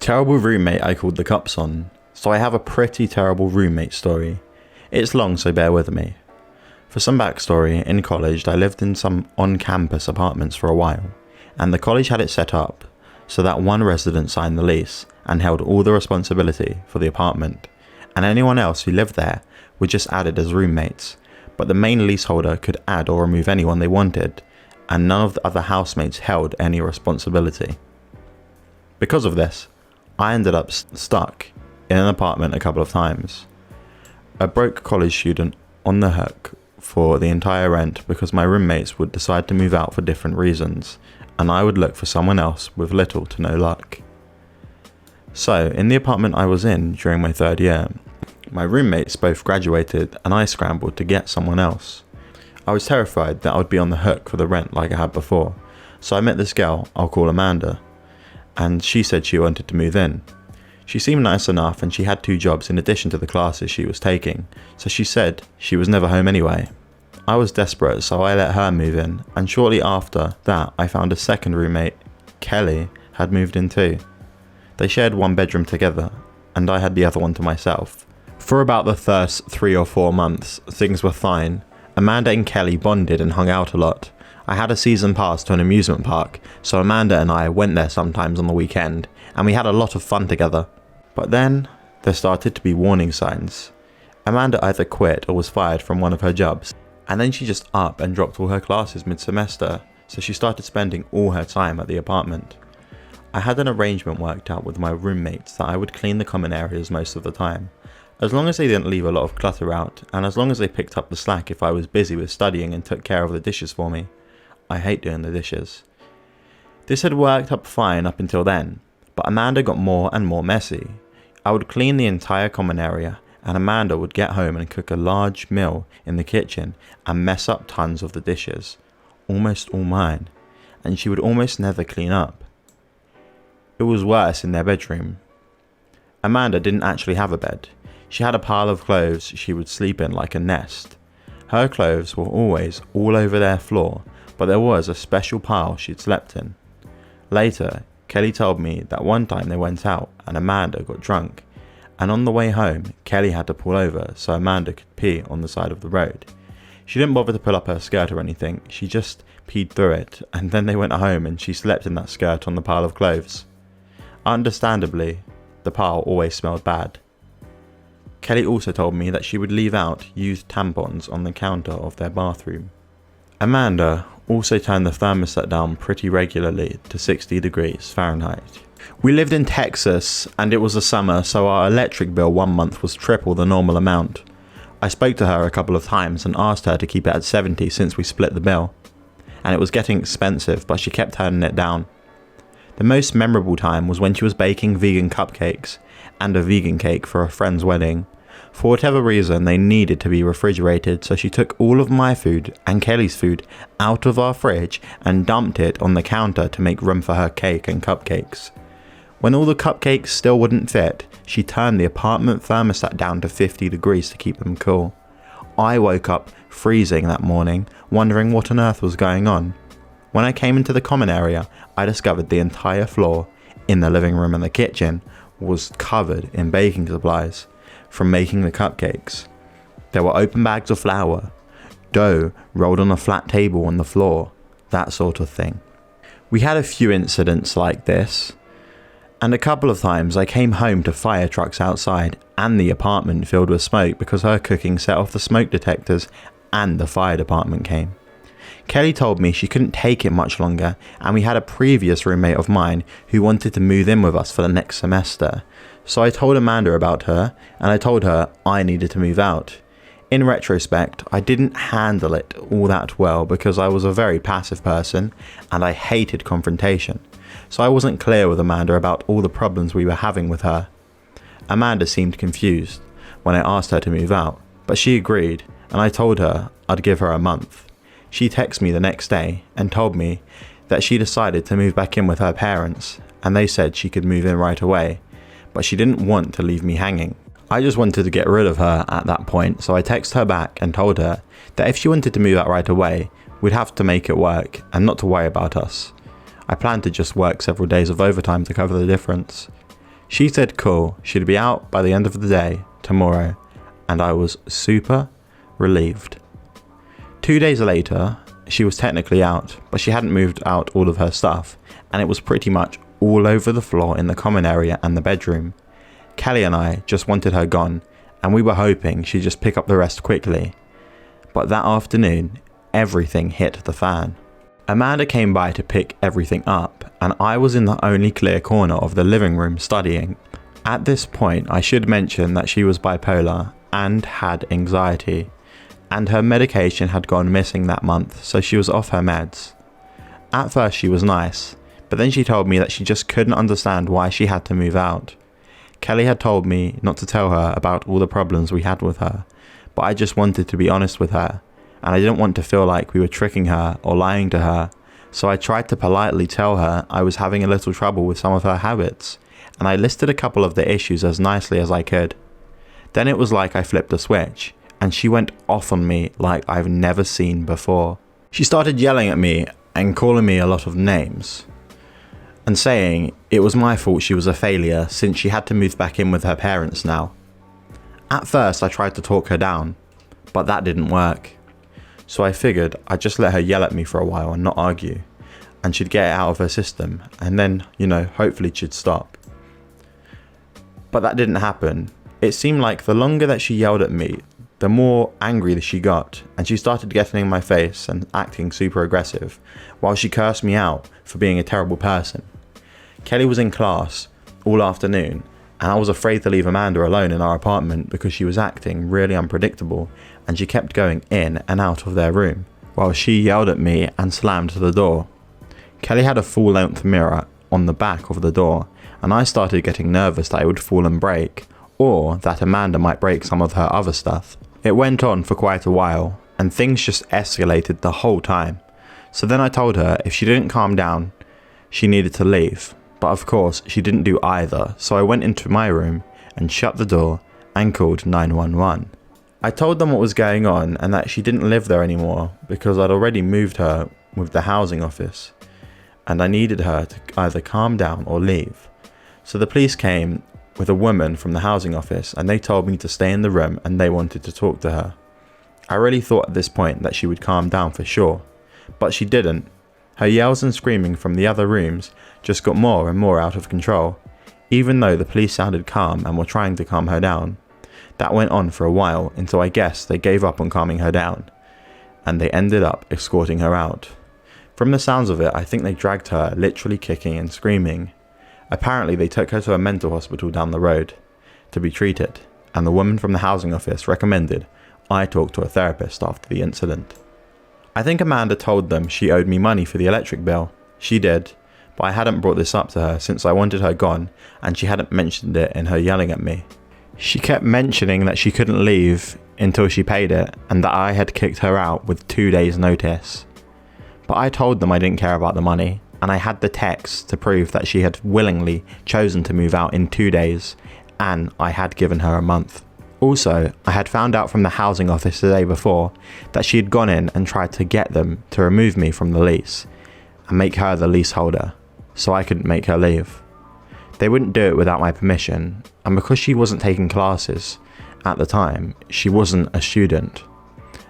Terrible roommate I called the cops on, so I have a pretty terrible roommate story. It's long, so bear with me. For some backstory, in college I lived in some on-campus apartments for a while, and the college had it set up so that one resident signed the lease and held all the responsibility for the apartment, and anyone else who lived there were just added as roommates, but the main leaseholder could add or remove anyone they wanted, and none of the other housemates held any responsibility. Because of this, I ended up stuck in an apartment a couple of times. A broke college student on the hook for the entire rent because my roommates would decide to move out for different reasons, and I would look for someone else with little to no luck. So, in the apartment I was in during my third year, my roommates both graduated and I scrambled to get someone else. I was terrified that I would be on the hook for the rent like I had before, so I met this girl I'll call Amanda, and she said she wanted to move in. She seemed nice enough and she had 2 jobs in addition to the classes she was taking, so she said she was never home anyway. I was desperate, so I let her move in, and shortly after that I found a second roommate. Kelly had moved in too. They shared one bedroom together, and I had the other one to myself. For about the first 3 or 4 months, things were fine. Amanda and Kelly bonded and hung out a lot. I had a season pass to an amusement park, so Amanda and I went there sometimes on the weekend, and we had a lot of fun together. But then, there started to be warning signs. Amanda either quit or was fired from one of her jobs, and then she just up and dropped all her classes mid-semester, so she started spending all her time at the apartment. I had an arrangement worked out with my roommates that I would clean the common areas most of the time, as long as they didn't leave a lot of clutter out, and as long as they picked up the slack if I was busy with studying and took care of the dishes for me. I hate doing the dishes. This had worked up fine up until then, but Amanda got more and more messy. I would clean the entire common area, and Amanda would get home and cook a large meal in the kitchen and mess up tons of the dishes, almost all mine, and she would almost never clean up. It was worse in their bedroom. Amanda didn't actually have a bed. She had a pile of clothes she would sleep in like a nest. Her clothes were always all over their floor, but there was a special pile she'd slept in. Later, Kelly told me that one time they went out and Amanda got drunk, and on the way home, Kelly had to pull over so Amanda could pee on the side of the road. She didn't bother to pull up her skirt or anything, she just peed through it, and then they went home and she slept in that skirt on the pile of clothes. Understandably, the pile always smelled bad. Kelly also told me that she would leave out used tampons on the counter of their bathroom. Amanda also turned the thermostat down pretty regularly to 60 degrees Fahrenheit. We lived in Texas and it was the summer, so our electric bill one month was triple the normal amount. I spoke to her a couple of times and asked her to keep it at 70 since we split the bill, and it was getting expensive, but she kept turning it down. The most memorable time was when she was baking vegan cupcakes and a vegan cake for a friend's wedding. For whatever reason, they needed to be refrigerated, so she took all of my food and Kelly's food out of our fridge and dumped it on the counter to make room for her cake and cupcakes. When all the cupcakes still wouldn't fit, she turned the apartment thermostat down to 50 degrees to keep them cool. I woke up freezing that morning, wondering what on earth was going on. When I came into the common area, I discovered the entire floor, in the living room and the kitchen, was covered in baking supplies from making the cupcakes. There were open bags of flour, dough rolled on a flat table on the floor, that sort of thing. We had a few incidents like this, and a couple of times I came home to fire trucks outside and the apartment filled with smoke because her cooking set off the smoke detectors and the fire department came. Kelly told me she couldn't take it much longer, and we had a previous roommate of mine who wanted to move in with us for the next semester. So I told Amanda about her, and I told her I needed to move out. In retrospect, I didn't handle it all that well because I was a very passive person and I hated confrontation. So I wasn't clear with Amanda about all the problems we were having with her. Amanda seemed confused when I asked her to move out, but she agreed, and I told her I'd give her a month. She texted me the next day and told me that she decided to move back in with her parents, and they said she could move in right away, but she didn't want to leave me hanging. I just wanted to get rid of her at that point, so I texted her back and told her that if she wanted to move out right away, we'd have to make it work and not to worry about us. I planned to just work several days of overtime to cover the difference. She said cool, she'd be out by the end of the day, tomorrow, and I was super relieved. 2 days later, she was technically out, but she hadn't moved out all of her stuff, and it was pretty much all over the floor in the common area and the bedroom. Kelly and I just wanted her gone, and we were hoping she'd just pick up the rest quickly. But that afternoon, everything hit the fan. Amanda came by to pick everything up, and I was in the only clear corner of the living room studying. At this point, I should mention that she was bipolar and had anxiety, and her medication had gone missing that month, so she was off her meds. At first she was nice, but then she told me that she just couldn't understand why she had to move out. Kelly had told me not to tell her about all the problems we had with her, but I just wanted to be honest with her, and I didn't want to feel like we were tricking her or lying to her, so I tried to politely tell her I was having a little trouble with some of her habits, and I listed a couple of the issues as nicely as I could. Then it was like I flipped a switch, and she went off on me like I've never seen before. She started yelling at me and calling me a lot of names, and saying it was my fault she was a failure since she had to move back in with her parents now. At first I tried to talk her down, but that didn't work. So I figured I'd just let her yell at me for a while and not argue, and she'd get it out of her system, and then, hopefully she'd stop. But that didn't happen. It seemed like the longer that she yelled at me, the more angry she got, and she started getting in my face and acting super aggressive, while she cursed me out for being a terrible person. Kelly was in class all afternoon, and I was afraid to leave Amanda alone in our apartment because she was acting really unpredictable, and she kept going in and out of their room, while she yelled at me and slammed the door. Kelly had a full-length mirror on the back of the door, and I started getting nervous that it would fall and break, or that Amanda might break some of her other stuff. It went on for quite a while, and things just escalated the whole time. So then I told her if she didn't calm down, she needed to leave. But of course, she didn't do either, so I went into my room and shut the door and called 911. I told them what was going on and that she didn't live there anymore because I'd already moved her with the housing office, and I needed her to either calm down or leave. So the police came with a woman from the housing office, and they told me to stay in the room and they wanted to talk to her. I really thought at this point that she would calm down for sure, but she didn't. Her yells and screaming from the other rooms just got more and more out of control, even though the police sounded calm and were trying to calm her down. That went on for a while until I guess they gave up on calming her down, and they ended up escorting her out. From the sounds of it, I think they dragged her, literally kicking and screaming. Apparently they took her to a mental hospital down the road to be treated, and the woman from the housing office recommended I talk to a therapist after the incident. I think Amanda told them she owed me money for the electric bill. She did, but I hadn't brought this up to her since I wanted her gone, and she hadn't mentioned it in her yelling at me. She kept mentioning that she couldn't leave until she paid it, and that I had kicked her out with 2 days' notice. But I told them I didn't care about the money, and I had the text to prove that she had willingly chosen to move out in 2 days, and I had given her a month. Also, I had found out from the housing office the day before that she had gone in and tried to get them to remove me from the lease and make her the leaseholder, so I couldn't make her leave. They wouldn't do it without my permission, and because she wasn't taking classes at the time, she wasn't a student.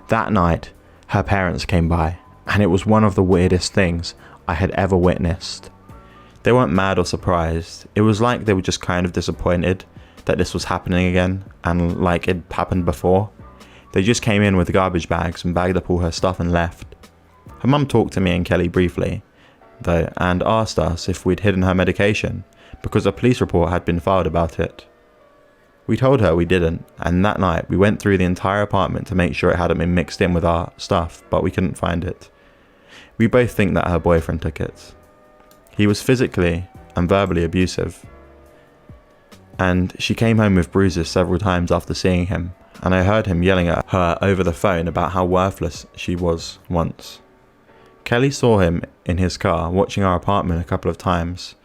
That night, her parents came by, and it was one of the weirdest things I had ever witnessed. They weren't mad or surprised. It was like they were just kind of disappointed that this was happening again, and like it happened before. They just came in with garbage bags and bagged up all her stuff and left. Her mum talked to me and Kelly briefly, though, and asked us if we'd hidden her medication, because a police report had been filed about it. We told her we didn't, and that night we went through the entire apartment to make sure it hadn't been mixed in with our stuff, but we couldn't find it. We both think that her boyfriend took it. He was physically and verbally abusive, and she came home with bruises several times after seeing him, and I heard him yelling at her over the phone about how worthless she was once. Kelly saw him in his car watching our apartment a couple of times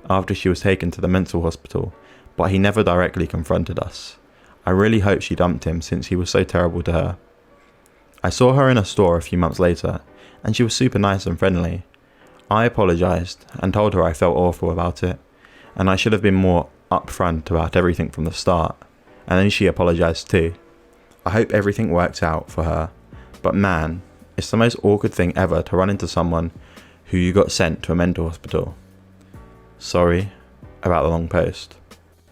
after she was taken to the mental hospital, but he never directly confronted us. I really hope she dumped him since he was so terrible to her. I saw her in a store a few months later, and she was super nice and friendly. I apologised and told her I felt awful about it, and I should have been more upfront about everything from the start. And then she apologised too. I hope everything works out for her, but man, it's the most awkward thing ever to run into someone who you got sent to a mental hospital. Sorry about the long post.